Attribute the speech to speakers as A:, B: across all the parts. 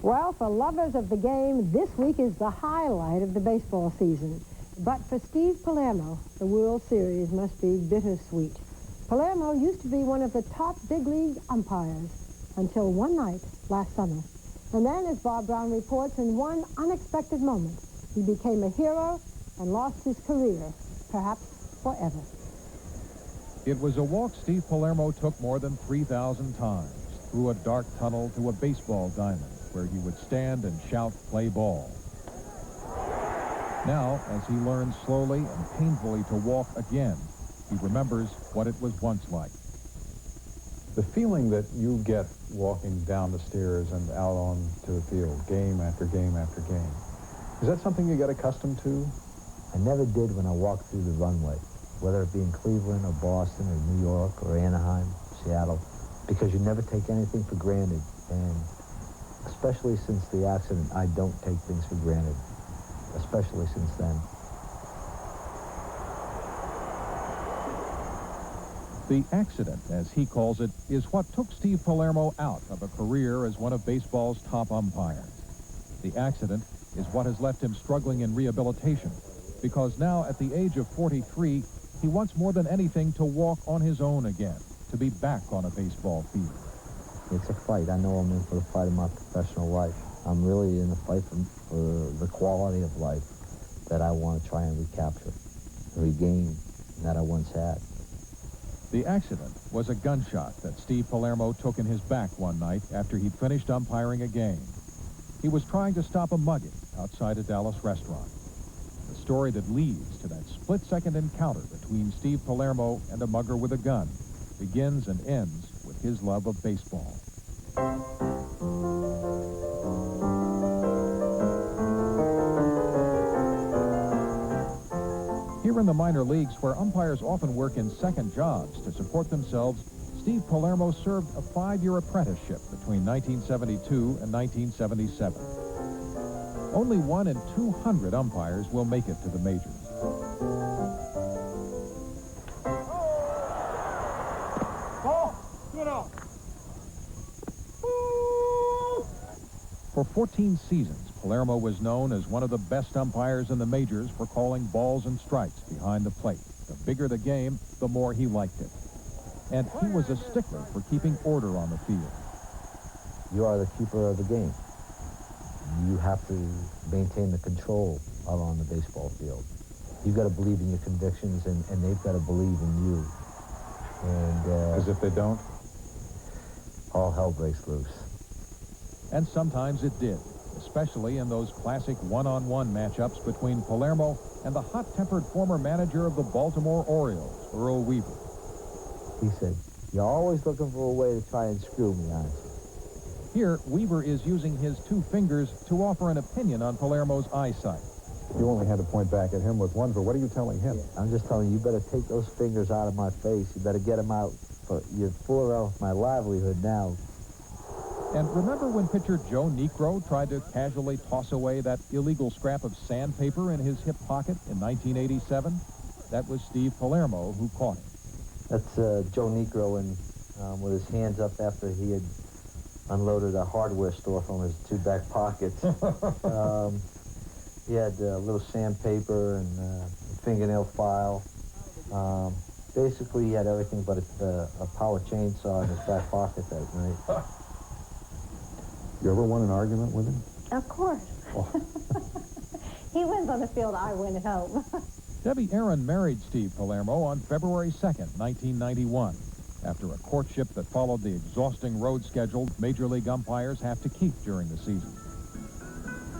A: Well, for lovers of the game, this week is the highlight of the baseball season. But for Steve Palermo, the World Series must be bittersweet. Palermo used to be one of the top big league umpires until one night last summer. And then, as Bob Brown reports, in one unexpected moment, he became a hero and lost his career, perhaps forever.
B: It was a walk Steve Palermo took more than 3,000 times, through a dark tunnel to a baseball diamond, where he would stand and shout, "Play ball." Now, as he learns slowly and painfully to walk again, he remembers what it was once like.
C: The feeling that you get walking down the stairs and out onto the field, game after game after game, is that something you get accustomed to?
D: I never did when I walked through the runway, whether it be in Cleveland or Boston or New York or Anaheim, Seattle, because you never take anything for granted. And especially since the accident, I don't take things for granted, especially since then.
B: The accident, as he calls it, is what took Steve Palermo out of a career as one of baseball's top umpires. The accident is what has left him struggling in rehabilitation, because now at the age of 43, he wants more than anything to walk on his own again, to be back on a baseball field.
D: It's a fight. I know I'm in for the fight of my professional life. I'm really in a fight for the quality of life that I want to try and recapture, regain, that I once had.
B: The accident was a gunshot that Steve Palermo took in his back one night after he'd finished umpiring a game. He was trying to stop a mugging outside a Dallas restaurant. The story that leads to that split-second encounter between Steve Palermo and a mugger with a gun begins and ends with his love of baseball. Here in the minor leagues, where umpires often work in second jobs to support themselves, Steve Palermo served a 5-year apprenticeship between 1972 and 1977. Only 1 in 200 umpires will make it to the majors. For 14 seasons, Palermo was known as one of the best umpires in the majors for calling balls and strikes behind the plate. The bigger the game, the more he liked it. And he was a stickler for keeping order on the field.
D: You are the keeper of the game. You have to maintain the control out on the baseball field. You've got to believe in your convictions, and they've got to believe in you. And
C: As if they don't?
D: all hell breaks loose.
B: And sometimes it did, especially in those classic one-on-one matchups between Palermo and the hot-tempered former manager of the Baltimore Orioles, Earl Weaver.
D: He said, "You're always looking for a way to try and screw me, aren't you?"
B: Here, Weaver is using his 2 fingers to offer an opinion on Palermo's eyesight.
C: You only had to point back at him with one, but what are you telling him?
D: I'm just telling you, you better take those fingers out of my face. You better get them out. You're fooling off my livelihood now.
B: And remember when pitcher Joe Niekro tried to casually toss away that illegal scrap of sandpaper in his hip pocket in 1987? That was Steve Palermo who caught him.
D: That's Joe Niekro, and with his hands up after he had unloaded a hardware store from his 2 back pockets. He had a little sandpaper and a fingernail file. Basically, he had everything but a power chainsaw in his back pocket that night.
C: You ever won an argument with him?
E: Of course.
C: Oh.
E: He wins on the field, I win at home.
B: Debbie Aaron married Steve Palermo on February 2nd, 1991, after a courtship that followed the exhausting road schedule Major League umpires have to keep during the season.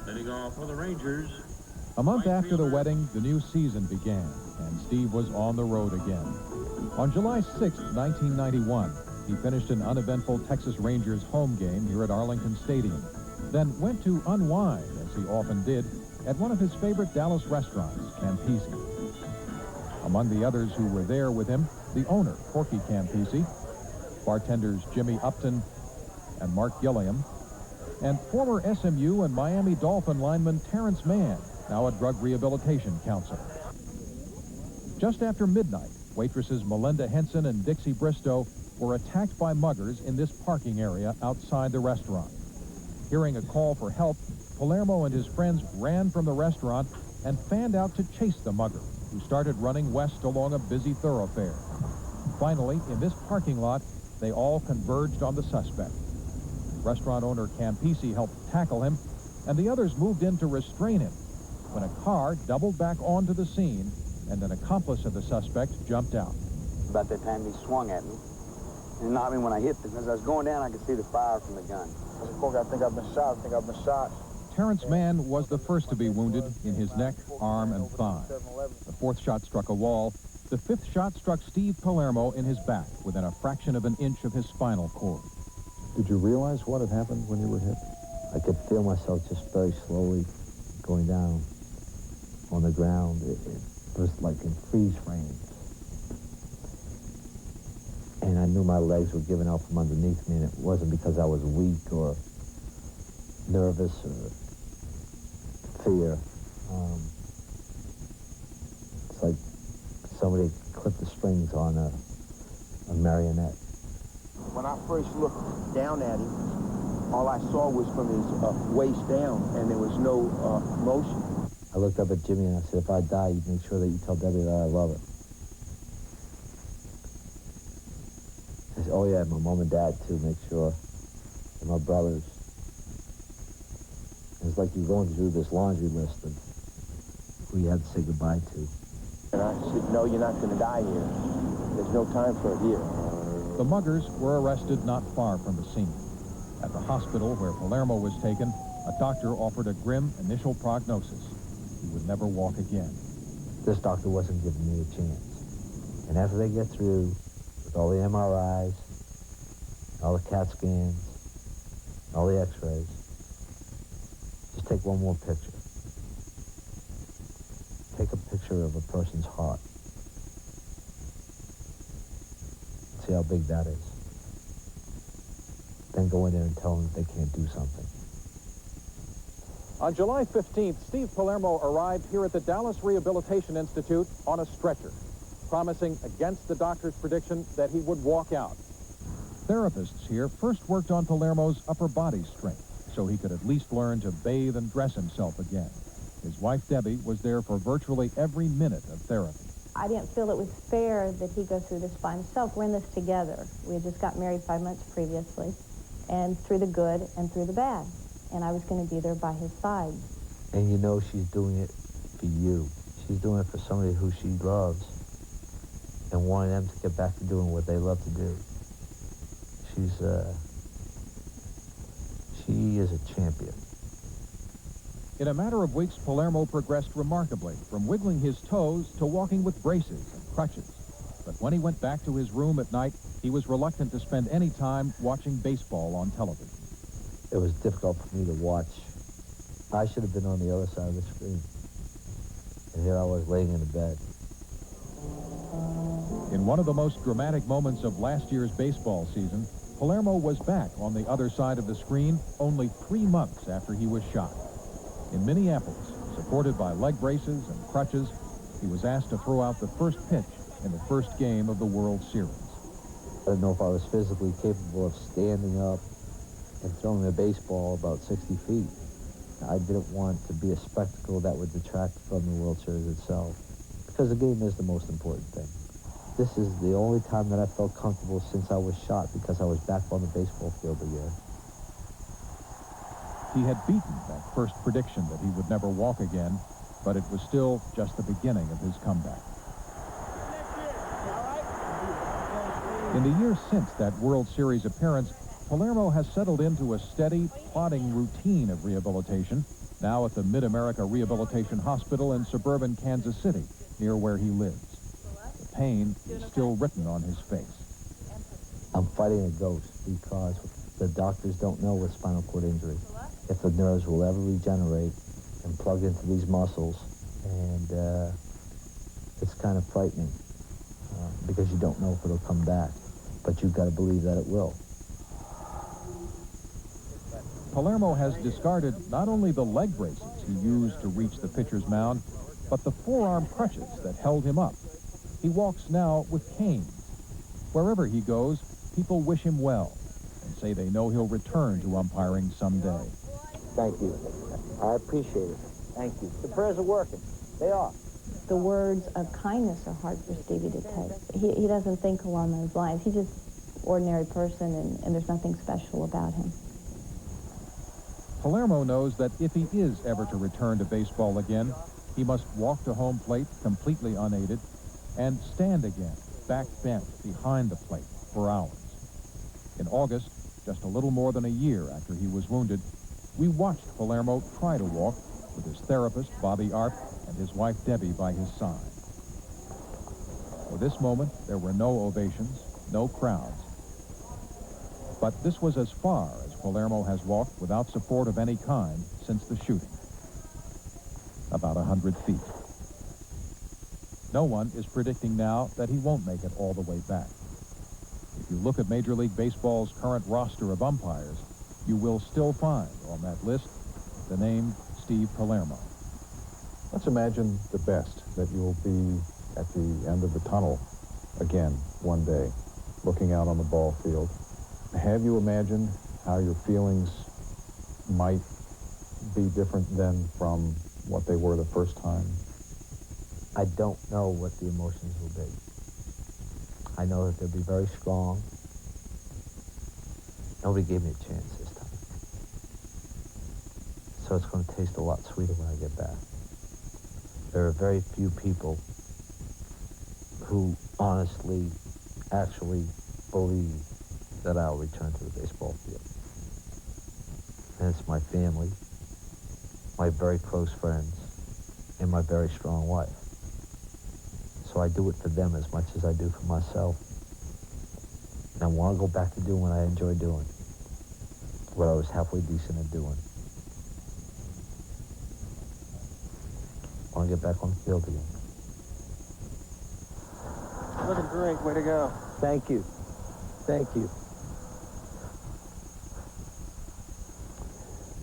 F: Leading off for the Rangers.
B: A month after the wedding, the new season began, and Steve was on the road again. On July 6th, 1991, he finished an uneventful Texas Rangers home game here at Arlington Stadium, then went to unwind, as he often did, at one of his favorite Dallas restaurants, Campisi. Among the others who were there with him, the owner, Corky Campisi, bartenders Jimmy Upton and Mark Gilliam, and former SMU and Miami Dolphin lineman Terrence Mann, now a drug rehabilitation counselor. Just after midnight, waitresses Melinda Henson and Dixie Bristow were attacked by muggers in this parking area outside the restaurant. Hearing a call for help, Palermo and his friends ran from the restaurant and fanned out to chase the mugger, who started running west along a busy thoroughfare. Finally, in this parking lot, they all converged on the suspect. Restaurant owner Campisi helped tackle him, and the others moved in to restrain him when a car doubled back onto the scene and an accomplice of the suspect jumped out.
G: About that time, he swung at me and knocked me when I hit him. As I was going down, I could see the fire from the gun.
H: I said, I think I've been shot.
B: Terrence Mann was the first to be wounded in his neck, arm, and thigh. The fourth shot struck a wall. The fifth shot struck Steve Palermo in his back within a fraction of an inch of his spinal cord.
C: Did you realize what had happened when you were hit?
D: I could feel myself just very slowly going down on the ground. It was like in freeze frames. And I knew my legs were giving out from underneath me, and it wasn't because I was weak or nervous or fear. It's like somebody clipped the strings on a marionette.
H: When I first looked down at him, all I saw was from his waist down, and there was no motion.
D: I looked up at Jimmy and I said, if I die, you make sure that you tell Debbie that I love her. I said, oh yeah, my mom and dad too, make sure. And my brothers. It's like you're going through this laundry list of who you have to say goodbye to.
H: And I said, no, you're not going to die here. There's no time for it here.
B: The muggers were arrested not far from the scene. At the hospital where Palermo was taken, a doctor offered a grim initial prognosis. He would never walk again.
D: This doctor wasn't giving me a chance. And after they get through with all the MRIs, all the CAT scans, all the x-rays, just take one more picture. Take a picture of a person's heart. See how big that is. Then go in there and tell them that they can't do something.
B: On July 15th, Steve Palermo arrived here at the Dallas Rehabilitation Institute on a stretcher, promising against the doctor's prediction that he would walk out. Therapists here first worked on Palermo's upper body strength so he could at least learn to bathe and dress himself again. His wife, Debbie, was there for virtually every minute of therapy.
E: I didn't feel it was fair that he go through this by himself. We're in this together. We had just got married 5 months previously, and through the good and through the bad. And I was going to be there by his side.
D: And you know she's doing it for you. She's doing it for somebody who she loves and wanting them to get back to doing what they love to do. She is a champion.
B: In a matter of weeks, Palermo progressed remarkably, from wiggling his toes to walking with braces and crutches. But when he went back to his room at night, he was reluctant to spend any time watching baseball on television.
D: It was difficult for me to watch. I should have been on the other side of the screen. And here I was laying in a bed.
B: In one of the most dramatic moments of last year's baseball season, Palermo was back on the other side of the screen only 3 months after he was shot. In Minneapolis, supported by leg braces and crutches, he was asked to throw out the first pitch in the first game of the World Series.
D: I didn't know if I was physically capable of standing up and throwing a baseball about 60 feet. I didn't want to be a spectacle that would detract from the World Series itself, because the game is the most important thing. This is the only time that I felt comfortable since I was shot, because I was back on the baseball field again.
B: He had beaten that first prediction that he would never walk again, but it was still just the beginning of his comeback. In the years since that World Series appearance, Palermo has settled into a steady, plodding routine of rehabilitation, now at the Mid-America Rehabilitation Hospital in suburban Kansas City, near where he lives. The pain is still written on his face.
D: I'm fighting a ghost because the doctors don't know with spinal cord injury if the nerves will ever regenerate and plug into these muscles, and it's kind of frightening because you don't know if it'll come back, but you've got to believe that it will.
B: Palermo has discarded not only the leg braces he used to reach the pitcher's mound, but the forearm crutches that held him up. He walks now with canes. Wherever he goes, people wish him well and say they know he'll return to umpiring someday.
D: Thank you. I appreciate it. Thank you. The prayers are working. They are.
E: The words of kindness are hard for Stevie to take. He doesn't think along those lines. He's just an ordinary person, and there's nothing special about him.
B: Palermo knows that if he is ever to return to baseball again, he must walk to home plate completely unaided and stand again, back bent behind the plate for hours. In August, just a little more than a year after he was wounded, we watched Palermo try to walk with his therapist, Bobby Arp, and his wife, Debbie, by his side. For this moment, there were no ovations, no crowds. But this was as far as Palermo has walked without support of any kind since the shooting. About 100 feet. No one is predicting now that he won't make it all the way back. If you look at Major League Baseball's current roster of umpires, you will still find on that list the name Steve Palermo.
C: Let's imagine the best, that you'll be at the end of the tunnel again one day, looking out on the ball field. Have you imagined how your feelings might be different than from what they were the first time?
D: I don't know what the emotions will be. I know that they'll be very strong. Nobody gave me a chance this time. So it's going to taste a lot sweeter when I get back. There are very few people who honestly, actually believe that I'll return to the baseball field. And it's my family, my very close friends, and my very strong wife. So I do it for them as much as I do for myself. And I want to go back to doing what I enjoy doing, what I was halfway decent at doing. I want to get back on the field again.
H: Looking great. Way to go.
D: Thank you. Thank you.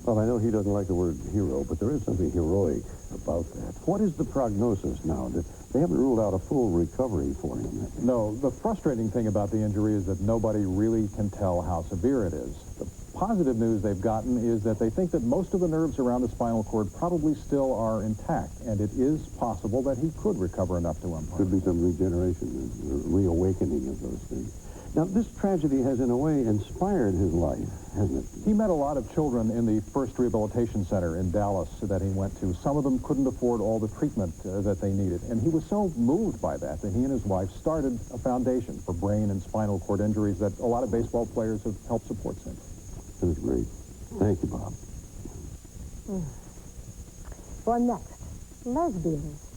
I: Well, I know he doesn't like the word hero, but there is something heroic about that. What is the prognosis now? They haven't ruled out a full recovery for him.
C: No, the frustrating thing about the injury is that nobody really can tell how severe it is. The positive news they've gotten is that they think that most of the nerves around the spinal cord probably still are intact, and it is possible that he could recover enough to umpire.
I: Could be some regeneration, reawakening of those things. Now, this tragedy has, in a way, inspired his life, hasn't it?
C: He met a lot of children in the first rehabilitation center in Dallas that he went to. Some of them couldn't afford all the treatment that they needed, and he was so moved by that he and his wife started a foundation for brain and spinal cord injuries that a lot of baseball players have helped support since.
I: That's great. Thank you, Bob.
A: Well, next, lesbians.